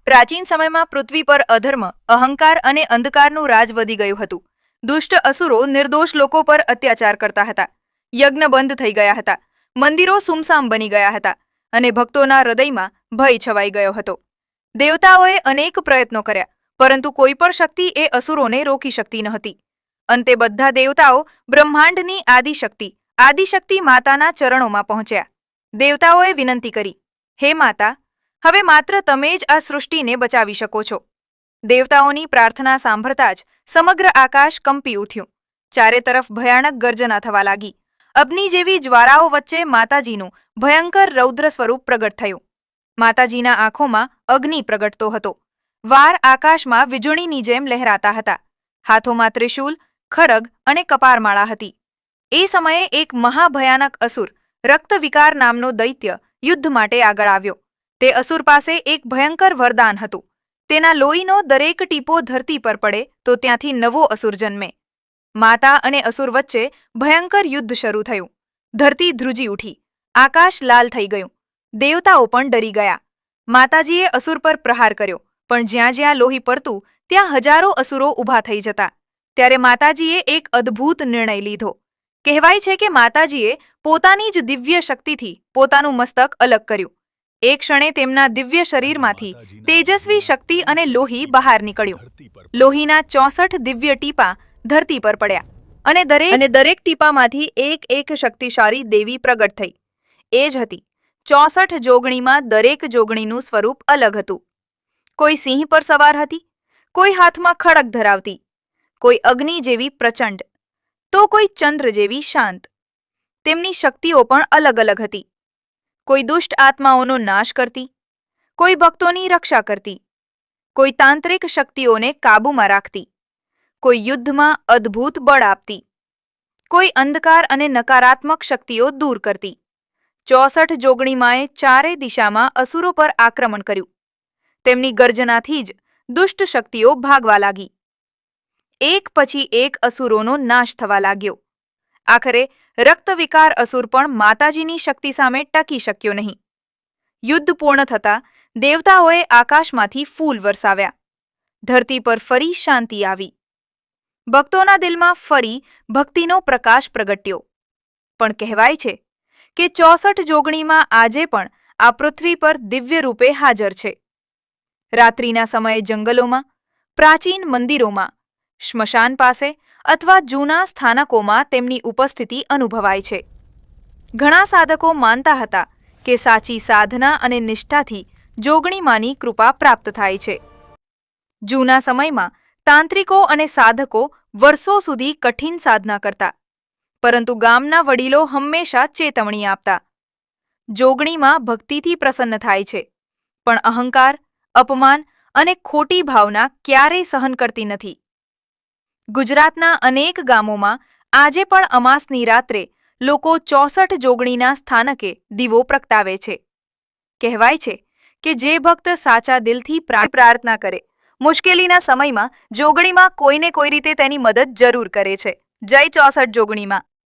પ્રાચીન સમયમાં પૃથ્વી પર અધર્મ, અહંકાર અને અંધકારનું રાજ વધી ગયું હતું. દુષ્ટ અસુરો નિર્દોષ લોકો પર અત્યાચાર કરતા હતા. યજ્ઞ બંધ થઈ ગયા હતા. મંદિરો સુમસામ બની ગયા હતા અને ભક્તોના હૃદયમાં ભય છવાઈ ગયો હતો. દેવતાઓએ અનેક પ્રયત્નો કર્યા, પરંતુ કોઈ પણ શક્તિ એ અસુરોને રોકી શકતી ન હતી. અંતે બધા દેવતાઓ બ્રહ્માંડની આદિશક્તિ માતાના ચરણોમાં પહોંચ્યા. દેવતાઓએ વિનંતી કરી, હે માતા, હવે માત્ર તમે જ આ સૃષ્ટિને બચાવી શકો છો. દેવતાઓની પ્રાર્થના સાંભળતા જ સમગ્ર આકાશ કંપી ઉઠ્યું. ચારે તરફ ભયાનક ગર્જના થવા લાગી. અગ્નિ જેવી જ્વાળાઓ વચ્ચે માતાજીનું ભયંકર રૌદ્ર સ્વરૂપ પ્રગટ થયું. માતાજીના આંખોમાં અગ્નિ પ્રગટતો હતો. વાર આકાશમાં વીજળીની જેમ લહેરાતા હતા. હાથોમાં ત્રિશૂલ, ખડગ અને કપારમાળા હતી. એ સમયે એક મહાભયાનક અસુર, રક્તવિકાર નામનો દૈત્ય, યુદ્ધ માટે આગળ આવ્યો. તે અસુર પાસે એક ભયંકર વરદાન હતું. તેના લોહીનો દરેક ટીપો ધરતી પર પડે તો ત્યાંથી નવો અસુર જન્મે. માતા અને અસુર વચ્ચે ભયંકર યુદ્ધ શરૂ થયું. ધરતી ધ્રુજી ઉઠી. આકાશ લાલ થઈ ગયું. દેવતાઓ પણ ડરી ગયા. માતાજીએ અસુર પર પ્રહાર કર્યો, પણ જ્યાં જ્યાં લોહી પડતું ત્યાં હજારો અસુરો ઊભા થઈ જતા. ત્યારે માતાજીએ એક અદ્ભુત નિર્ણય લીધો. કહેવાય છે કે માતાજીએ પોતાની જ દિવ્ય શક્તિથી પોતાનું મસ્તક અલગ કર્યું. એક ક્ષણે તેમના દિવ્ય શરીરમાંથી તેજસ્વી શક્તિ અને લોહી બહાર નીકળ્યું. લોહીના 64 દિવ્ય ટીપા ધરતી પર પડ્યા અને દરેક ટીપામાંથી એક શક્તિશાળી દેવી પ્રગટ થઈ. એ જ હતી 64 જોગણીમાં દરેક જોગણીનું સ્વરૂપ અલગ હતું. કોઈ સિંહ પર સવાર હતી, કોઈ હાથમાં ખડગ ધરાવતી, કોઈ અગ્નિ જેવી પ્રચંડ, તો કોઈ ચંદ્ર જેવી શાંત. તેમની શક્તિઓ પણ અલગ અલગ હતી. કોઈ દુષ્ટ આત્માઓનો નાશ કરતી, કોઈ ભક્તોની રક્ષા કરતી, કોઈ તાંત્રિક શક્તિઓને કાબૂમાં રાખતી, કોઈ યુદ્ધમાં અદ્ભુત બળ આપતી, કોઈ અંધકાર અને નકારાત્મક શક્તિઓ દૂર કરતી. 64 જોગણીમાએ ચારે દિશામાં અસુરો પર આક્રમણ કર્યું. તેમની ગર્જનાથી જ દુષ્ટ શક્તિઓ ભાગવા લાગી. એક પછી એક અસુરોનો નાશ થવા લાગ્યો. આખરે રક્તવિકાર અસુર પણ માતાજીની શક્તિ સામે ટકી શક્યો નહીં. યુદ્ધ પૂર્ણ થતાં દેવતાઓએ આકાશમાંથી ફૂલ વરસાવ્યા. ધરતી પર ફરી શાંતિ આવી. ભક્તોના દિલમાં ફરી ભક્તિનો પ્રકાશ પ્રગટ્યો. પણ કહેવાય છે કે 64 જોગણીમાં આજે પણ આ પૃથ્વી પર દિવ્ય રૂપે હાજર છે. રાત્રિના સમયે જંગલોમાં, પ્રાચીન મંદિરોમાં, સ્મશાન પાસે અથવા જૂના સ્થાનકોમાં તેમની ઉપસ્થિતિ અનુભવાય છે. ઘણા સાધકો માનતા હતા કે સાચી સાધના અને નિષ્ઠાથી જોગણીમાંની કૃપા પ્રાપ્ત થાય છે. જૂના સમયમાં તાંત્રિકો અને સાધકો વર્ષો સુધી કઠિન સાધના કરતા, પરંતુ ગામના વડીલો હંમેશા ચેતવણી આપતા. જોગણીમાં ભક્તિથી પ્રસન્ન થાય છે, પણ અહંકાર, અપમાન અને ખોટી ભાવના ક્યારેય સહન કરતી નથી. ગુજરાતના અનેક ગામોમાં આજે પણ અમાસની રાત્રે લોકો 64 જોગણીના સ્થાનકે દીવો પ્રગટાવે છે. કહેવાય છે કે જે ભક્ત સાચા દિલથી પ્રાર્થના કરે, મુશ્કેલીના સમયમાં જોગણીમાં કોઈને કોઈ રીતે તેની મદદ જરૂર કરે છે. જય 64 જોગણીમાં.